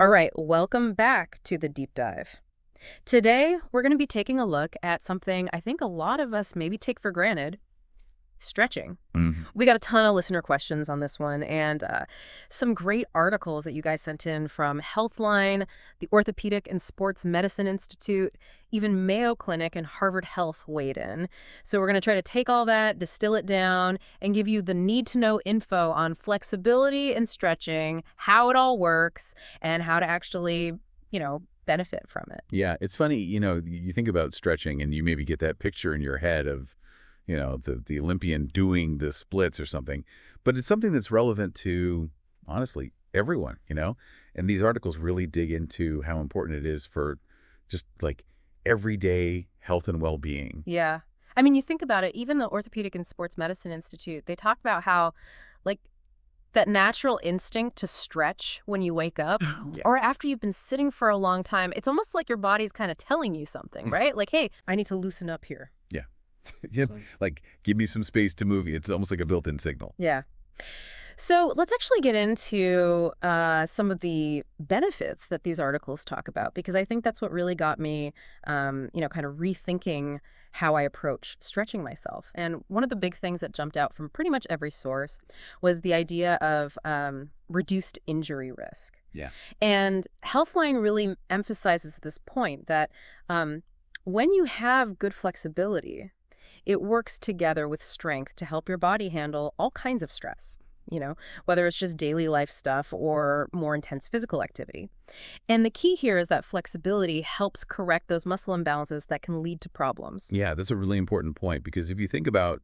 All right, welcome back to the deep dive. Today, we're going to be taking a look at something I think a lot of us maybe take for granted, stretching. Mhm. We got a ton of listener questions on this one and some great articles that you guys sent in from Healthline, the Orthopedic and Sports Medicine Institute, even Mayo Clinic and Harvard Health weighed in. So we're going to try to take all that, distill it down, and give you the need-to-know info on flexibility and stretching, how it all works, and how to actually, benefit from it. Yeah, it's funny, you think about stretching and you maybe get that picture in your head of, the Olympian doing the splits or something. But it's something that's relevant to, honestly, everyone. And these articles really dig into how important it is for just like everyday health and well-being. Yeah. I mean, you think about it, even the Orthopedic and Sports Medicine Institute, they talk about how, like, that natural instinct to stretch when you wake up Yeah. or after you've been sitting for a long time, it's almost like your body's kind of telling you something, right? Like, hey, I need to loosen up here. Yeah. Yeah. Like, give me some space to move. It's almost like a built-in signal. Yeah. So let's actually get into some of the benefits that these articles talk about, because I think that's what really got me, kind of rethinking how I approach stretching myself. And one of the big things that jumped out from pretty much every source was the idea of reduced injury risk. Yeah. And Healthline really emphasizes this point that when you have good flexibility, it works together with strength to help your body handle all kinds of stress, whether it's just daily life stuff or more intense physical activity. And the key here is that flexibility helps correct those muscle imbalances that can lead to problems. Yeah, that's a really important point because if you think about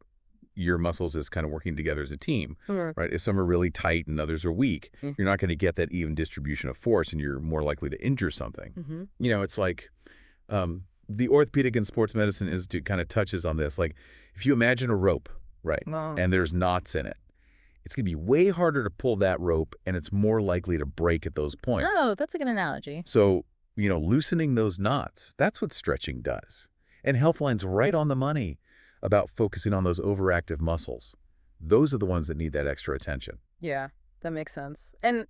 your muscles as kind of working together as a team, Mm. right? If some are really tight and others are weak, Mm. you're not going to get that even distribution of force and you're more likely to injure something. Mm-hmm. It's like the Orthopedic and Sports Medicine Institute kind of touches on this. Like if you imagine a rope, right, and there's knots in it, it's going to be way harder to pull that rope and it's more likely to break at those points. Oh, that's a good analogy. So, loosening those knots, that's what stretching does. And Healthline's right on the money about focusing on those overactive muscles. Those are the ones that need that extra attention. Yeah, that makes sense. And,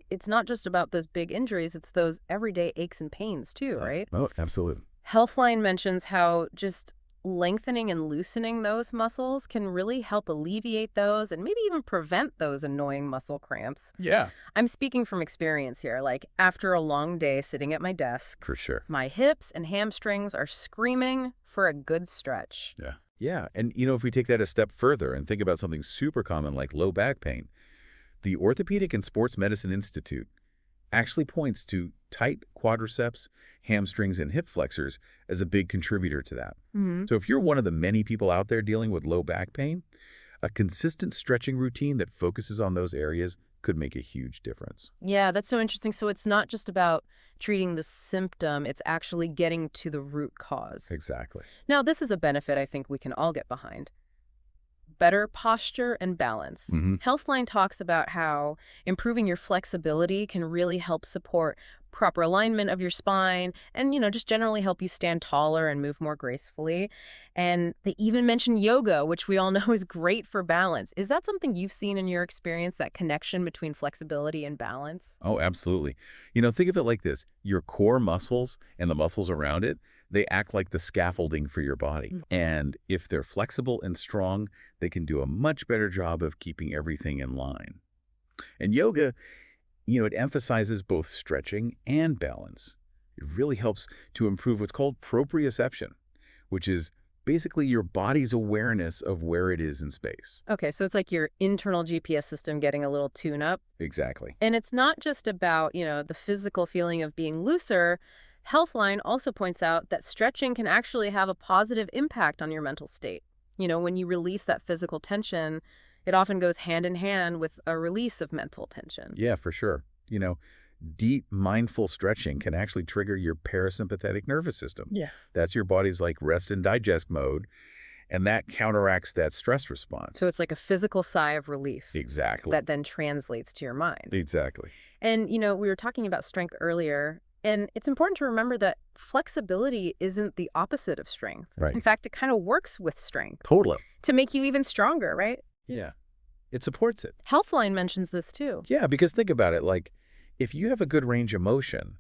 it's not just about those big injuries, it's those everyday aches and pains too, right? Oh, absolutely. Healthline mentions how just lengthening and loosening those muscles can really help alleviate those and maybe even prevent those annoying muscle cramps. Yeah. I'm speaking from experience here. Like, after a long day sitting at my desk, For sure. my hips and hamstrings are screaming for a good stretch. Yeah. Yeah. And, if we take that a step further and think about something super common like low back pain, the Orthopedic and Sports Medicine Institute actually points to tight quadriceps, hamstrings, and hip flexors as a big contributor to that. Mm-hmm. So if you're one of the many people out there dealing with low back pain, a consistent stretching routine that focuses on those areas could make a huge difference. Yeah, that's so interesting. So it's not just about treating the symptom, it's actually getting to the root cause. Exactly. Now, this is a benefit I think we can all get behind. Better posture and balance. Mhm. Healthline talks about how improving your flexibility can really help support proper alignment of your spine and, just generally help you stand taller and move more gracefully. And they even mention yoga, which we all know is great for balance. Is that something you've seen in your experience, that connection between flexibility and balance? Oh, absolutely. Think of it like this. Your core muscles and the muscles around it, they act like the scaffolding for your body. Mm. And if they're flexible and strong, they can do a much better job of keeping everything in line. And yoga, it emphasizes both stretching and balance. It really helps to improve what's called proprioception, which is basically your body's awareness of where it is in space. Okay, so it's like your internal GPS system getting a little tune-up. Exactly. And it's not just about, the physical feeling of being looser. Healthline also points out that stretching can actually have a positive impact on your mental state. When you release that physical tension, it often goes hand in hand with a release of mental tension. Yeah, for sure. Deep mindful stretching can actually trigger your parasympathetic nervous system. Yeah. That's your body's like rest and digest mode, and that counteracts that stress response. So it's like a physical sigh of relief Exactly. that then translates to your mind. Exactly. And, we were talking about strength earlier, and it's important to remember that flexibility isn't the opposite of strength. Right. In fact, it kind of works with strength Totally. to make you even stronger, right? Yeah. It supports it. Healthline mentions this too. Yeah, because think about it, like if you have a good range of motion,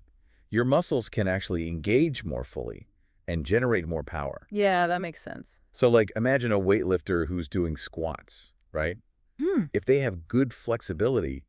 your muscles can actually engage more fully and generate more power. Yeah, that makes sense. So like imagine a weightlifter who's doing squats, right? Hmm. If they have good flexibility,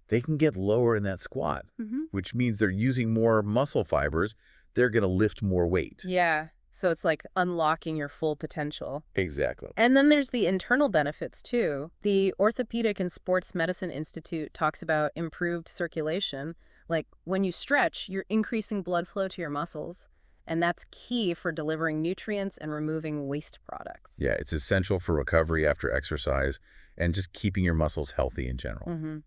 they can get lower in that squat, Mm-hmm. which means they're using more muscle fibers. They're going to lift more weight. Yeah. So it's like unlocking your full potential. Exactly. And then there's the internal benefits too. The Orthopedic and Sports Medicine Institute talks about improved circulation. Like when you stretch, you're increasing blood flow to your muscles, and that's key for delivering nutrients and removing waste products. Yeah, it's essential for recovery after exercise and just keeping your muscles healthy in general. Mm-hmm.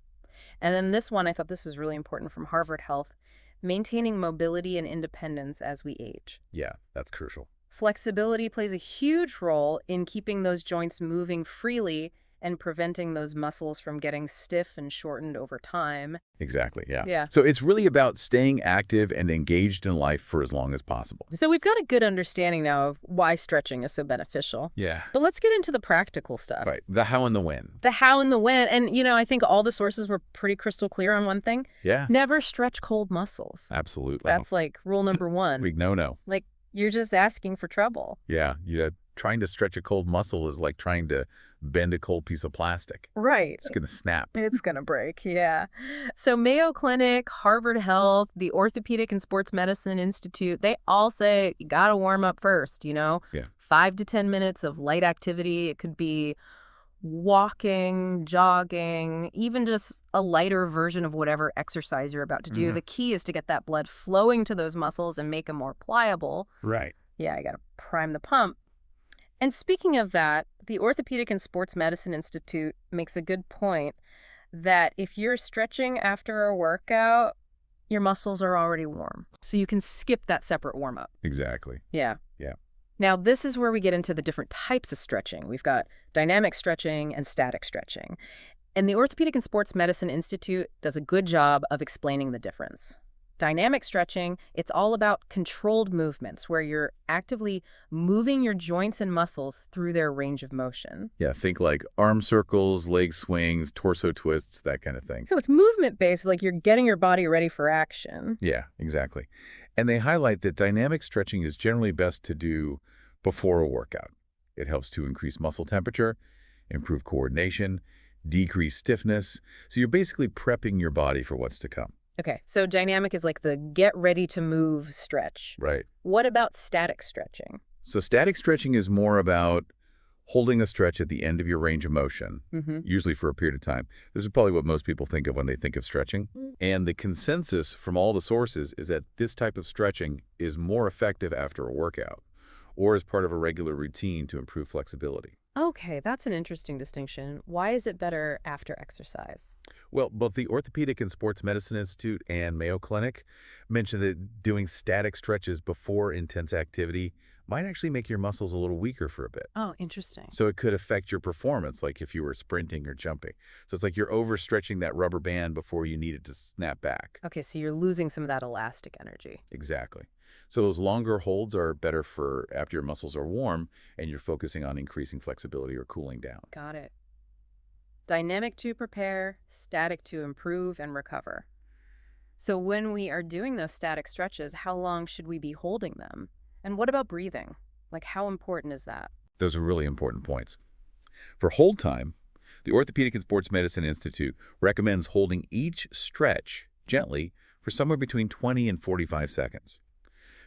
And then this one, I thought this was really important from Harvard Health, maintaining mobility and independence as we age. Yeah, that's crucial. Flexibility plays a huge role in keeping those joints moving freely and preventing those muscles from getting stiff and shortened over time. Exactly, yeah. Yeah. So it's really about staying active and engaged in life for as long as possible. So we've got a good understanding now of why stretching is so beneficial. Yeah. But let's get into the practical stuff. Right, the how and the when. The how and the when. And, I think all the sources were pretty crystal clear on one thing. Yeah, Never stretch cold muscles. absolutely. That's like rule number one. Big no-no. Like, you're just asking for trouble. Yeah, trying to stretch a cold muscle is like trying to bend a cold piece of plastic. Right. It's going to snap. It's going to break, yeah. So Mayo Clinic, Harvard Health, the Orthopedic and Sports Medicine Institute, they all say you got to warm up first, Yeah. 5 to 10 minutes of light activity. It could be walking, jogging, even just a lighter version of whatever exercise you're about to do. Mhm. The key is to get that blood flowing to those muscles and make them more pliable. Right. Yeah, I got to prime the pump. And speaking of that, the Orthopedic and Sports Medicine Institute makes a good point that if you're stretching after a workout, your muscles are already warm. So you can skip that separate warm-up. Exactly. Yeah. Yeah. Now, this is where we get into the different types of stretching. We've got dynamic stretching and static stretching. And the Orthopedic and Sports Medicine Institute does a good job of explaining the difference. Dynamic stretching, it's all about controlled movements where you're actively moving your joints and muscles through their range of motion. Yeah, think like arm circles, leg swings, torso twists, that kind of thing. So it's movement-based, like you're getting your body ready for action. Yeah, exactly. And they highlight that dynamic stretching is generally best to do before a workout. It helps to increase muscle temperature, improve coordination, decrease stiffness. So you're basically prepping your body for what's to come. Okay, so dynamic is like the get ready to move stretch. Right. What about static stretching? So static stretching is more about holding a stretch at the end of your range of motion, Mm-hmm. usually for a period of time. This is probably what most people think of when they think of stretching. And the consensus from all the sources is that this type of stretching is more effective after a workout or as part of a regular routine to improve flexibility. Okay, that's an interesting distinction. Why is it better after exercise? Well, both the Orthopedic and Sports Medicine Institute and Mayo Clinic mentioned that doing static stretches before intense activity might actually make your muscles a little weaker for a bit. Oh, interesting. So it could affect your performance, like if you were sprinting or jumping. So it's like you're overstretching that rubber band before you need it to snap back. Okay, so you're losing some of that elastic energy. Exactly. So those longer holds are better for after your muscles are warm and you're focusing on increasing flexibility or cooling down. Got it. Dynamic to prepare, static to improve and recover. So when we are doing those static stretches, how long should we be holding them? And what about breathing? Like, how important is that? Those are really important points. For hold time, the Orthopedic and Sports Medicine Institute recommends holding each stretch gently for somewhere between 20 and 45 seconds.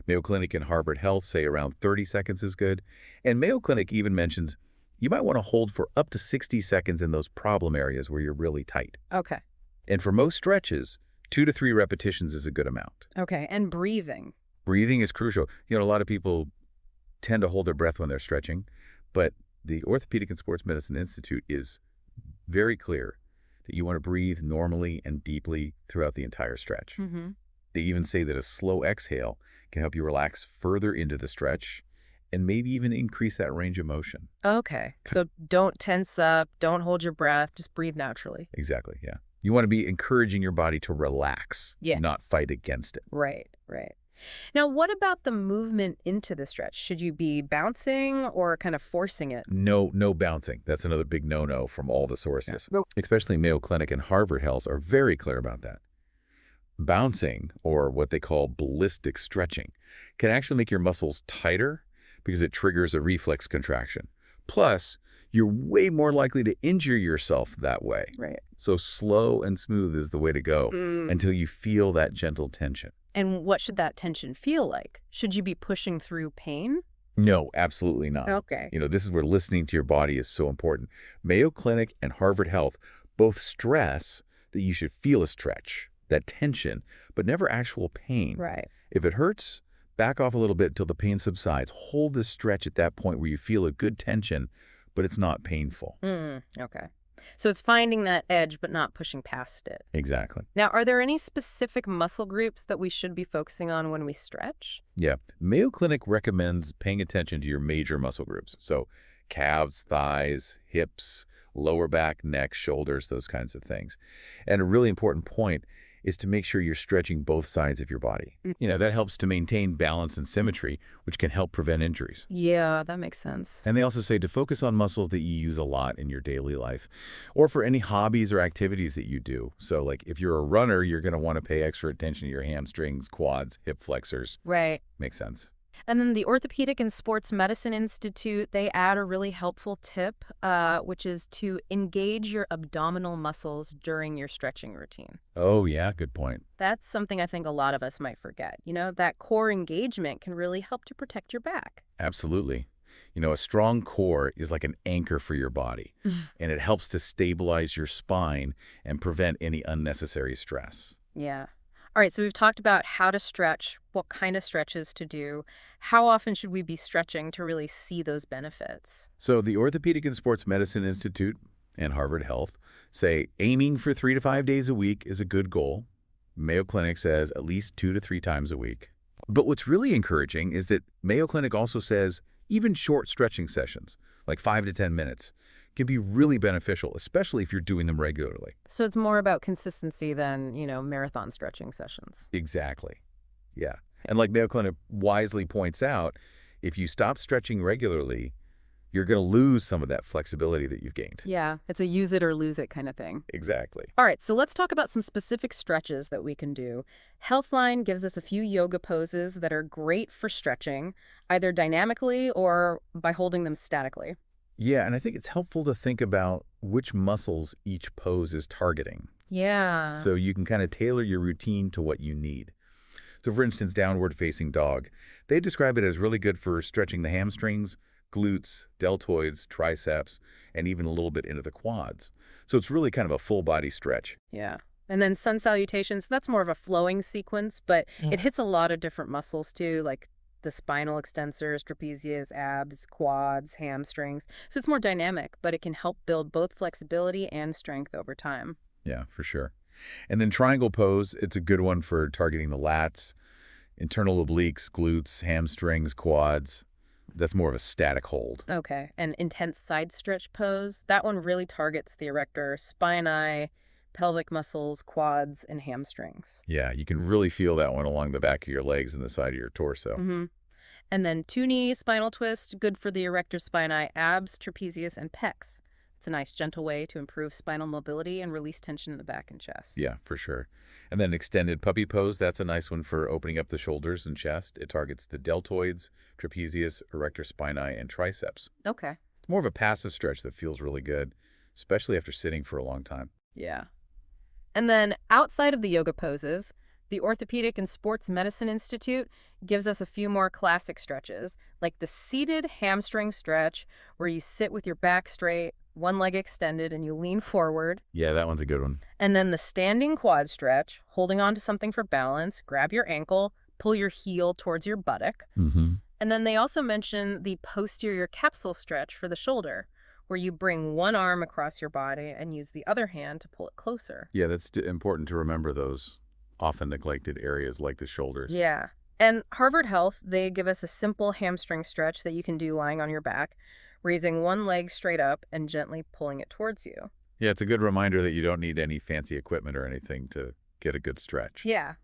Mayo Clinic and Harvard Health say around 30 seconds is good, and Mayo Clinic even mentions you might want to hold for up to 60 seconds in those problem areas where you're really tight. Okay. And for most stretches, 2 to 3 repetitions is a good amount. Okay, and breathing. Breathing is crucial. A lot of people tend to hold their breath when they're stretching, but the Orthopedic and Sports Medicine Institute is very clear that you want to breathe normally and deeply throughout the entire stretch. Mm-hmm. They even say that a slow exhale can help you relax further into the stretch and maybe even increase that range of motion. Okay, so don't tense up, don't hold your breath, just breathe naturally. Exactly, yeah. You want to be encouraging your body to relax, Yeah. not fight against it. Right, right. Now, what about the movement into the stretch? Should you be bouncing or kind of forcing it? No bouncing. That's another big no-no from all the sources. Yeah. Especially Mayo Clinic and Harvard Health are very clear about that. Bouncing, or what they call ballistic stretching, can actually make your muscles tighter because it triggers a reflex contraction. Plus, you're way more likely to injure yourself that way. Right. So slow and smooth is the way to go Mm. until you feel that gentle tension. And what should that tension feel like? Should you be pushing through pain? No, absolutely not. Okay. This is where listening to your body is so important. Mayo Clinic and Harvard Health both stress that you should feel a stretch, that tension, but never actual pain. Right. If it hurts, back off a little bit till the pain subsides. Hold the stretch at that point where you feel a good tension, but it's not painful. Okay. So it's finding that edge but not pushing past it. Exactly. Now, are there any specific muscle groups that we should be focusing on when we stretch? Yeah. Mayo Clinic recommends paying attention to your major muscle groups. So calves, thighs, hips, lower back, neck, shoulders, those kinds of things. And a really important point is to make sure you're stretching both sides of your body. That helps to maintain balance and symmetry, which can help prevent injuries. Yeah, that makes sense. And they also say to focus on muscles that you use a lot in your daily life or for any hobbies or activities that you do. So like if you're a runner, you're going to want to pay extra attention to your hamstrings, quads, hip flexors. Right. Makes sense. And then the Orthopedic and Sports Medicine Institute, they add a really helpful tip, which is to engage your abdominal muscles during your stretching routine. Oh, yeah, good point. That's something I think a lot of us might forget. That core engagement can really help to protect your back. Absolutely. A strong core is like an anchor for your body, and it helps to stabilize your spine and prevent any unnecessary stress. Yeah. All right, so we've talked about how to stretch, what kind of stretches to do. How often should we be stretching to really see those benefits? So the Orthopedic and Sports Medicine Institute and Harvard Health say aiming for 3 to 5 days a week is a good goal. Mayo Clinic says at least 2 to 3 times a week. But what's really encouraging is that Mayo Clinic also says even short stretching sessions, like 5 to 10 minutes, can be really beneficial, especially if you're doing them regularly. So it's more about consistency than, marathon stretching sessions. Exactly. Yeah. And like Mayo Clinic wisely points out, if you stop stretching regularly, you're going to lose some of that flexibility that you've gained. Yeah, it's a use it or lose it kind of thing. Exactly. All right, so let's talk about some specific stretches that we can do. Healthline gives us a few yoga poses that are great for stretching, either dynamically or by holding them statically. Yeah, and I think it's helpful to think about which muscles each pose is targeting. Yeah. So you can kind of tailor your routine to what you need. So for instance, downward facing dog, they describe it as really good for stretching the hamstrings, glutes, deltoids, triceps, and even a little bit into the quads. So it's really kind of a full body stretch. Yeah. And then sun salutations, that's more of a flowing sequence, but it hits a lot of different muscles too, like the spinal extensors, trapezius, abs, quads, hamstrings. So it's more dynamic, but it can help build both flexibility and strength over time. Yeah, for sure. And then triangle pose, it's a good one for targeting the lats, internal obliques, glutes, hamstrings, quads. That's more of a static hold. Okay. And intense side stretch pose, that one really targets the erector spinae, pelvic muscles, quads, and hamstrings. Yeah, you can really feel that one along the back of your legs and the side of your torso. And then two-knee spinal twist, good for the erector spinae, abs, trapezius, and pecs. It's a nice, gentle way to improve spinal mobility and release tension in the back and chest. Yeah, for sure. And then extended puppy pose, that's a nice one for opening up the shoulders and chest. It targets the deltoids, trapezius, erector spinae, and triceps. Okay. It's more of a passive stretch that feels really good, especially after sitting for a long time. Yeah. And then outside of the yoga poses, the Orthopedic and Sports Medicine Institute gives us a few more classic stretches, like the seated hamstring stretch, where you sit with your back straight, one leg extended, and you lean forward. Yeah, that one's a good one. And then the standing quad stretch, holding on to something for balance, grab your ankle, pull your heel towards your buttock. And then they also mention the posterior capsule stretch for the shoulder, where you bring one arm across your body and use the other hand to pull it closer. Yeah, that's important to remember those often neglected areas like the shoulders. Yeah. And Harvard Health, they give us a simple hamstring stretch that you can do lying on your back, raising one leg straight up and gently pulling it towards you. Yeah, it's a good reminder that you don't need any fancy equipment or anything to get a good stretch. Yeah,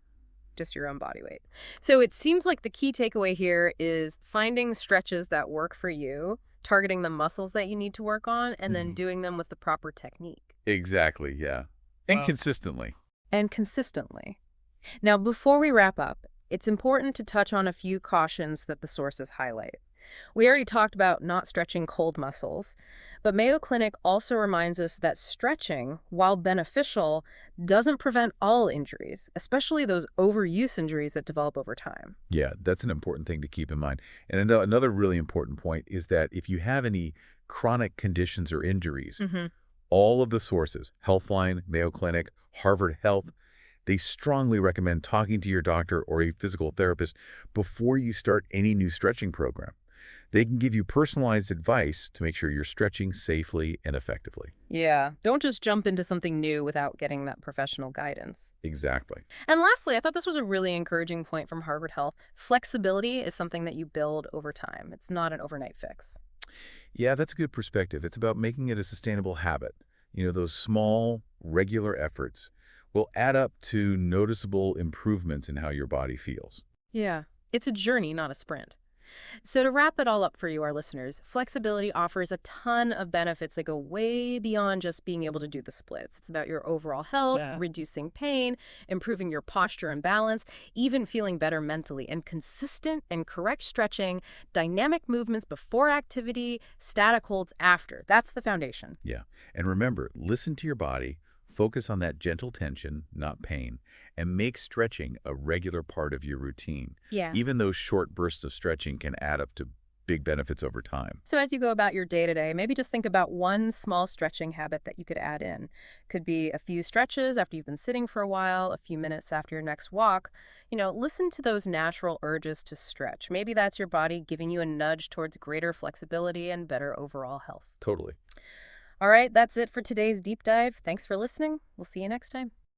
just your own body weight. So it seems like the key takeaway here is finding stretches that work for you, targeting the muscles that you need to work on, and then doing them with the proper technique. Exactly, yeah. And Wow. consistently. And consistently. Now, before we wrap up, it's important to touch on a few cautions that the sources highlight. We already talked about not stretching cold muscles, but Mayo Clinic also reminds us that stretching, while beneficial, doesn't prevent all injuries, especially those overuse injuries that develop over time. Yeah, that's an important thing to keep in mind. And another really important point is that if you have any chronic conditions or injuries, Hmm. all of the sources, Healthline, Mayo Clinic, Harvard Health, they strongly recommend talking to your doctor or a physical therapist before you start any new stretching program. They can give you personalized advice to make sure you're stretching safely and effectively. Yeah, don't just jump into something new without getting that professional guidance. Exactly. And lastly, I thought this was a really encouraging point from Harvard Health. Flexibility is something that you build over time. It's not an overnight fix. Yeah, that's a good perspective. It's about making it a sustainable habit. Those small, regular efforts will add up to noticeable improvements in how your body feels. Yeah, it's a journey, not a sprint. So to wrap it all up for you, our listeners, flexibility offers a ton of benefits that go way beyond just being able to do the splits. It's about your overall health, Yeah. reducing pain, improving your posture and balance, even feeling better mentally. And consistent and correct stretching, dynamic movements before activity, static holds after. That's the foundation. Yeah. And remember, listen to your body, focus on that gentle tension, not pain, and make stretching a regular part of your routine. Yeah. Even those short bursts of stretching can add up to big benefits over time. So as you go about your day-to-day, maybe just think about one small stretching habit that you could add in. Could be a few stretches after you've been sitting for a while, a few minutes after your next walk. Listen to those natural urges to stretch. Maybe that's your body giving you a nudge towards greater flexibility and better overall health. Totally. All right, that's it for today's deep dive. Thanks for listening. We'll see you next time.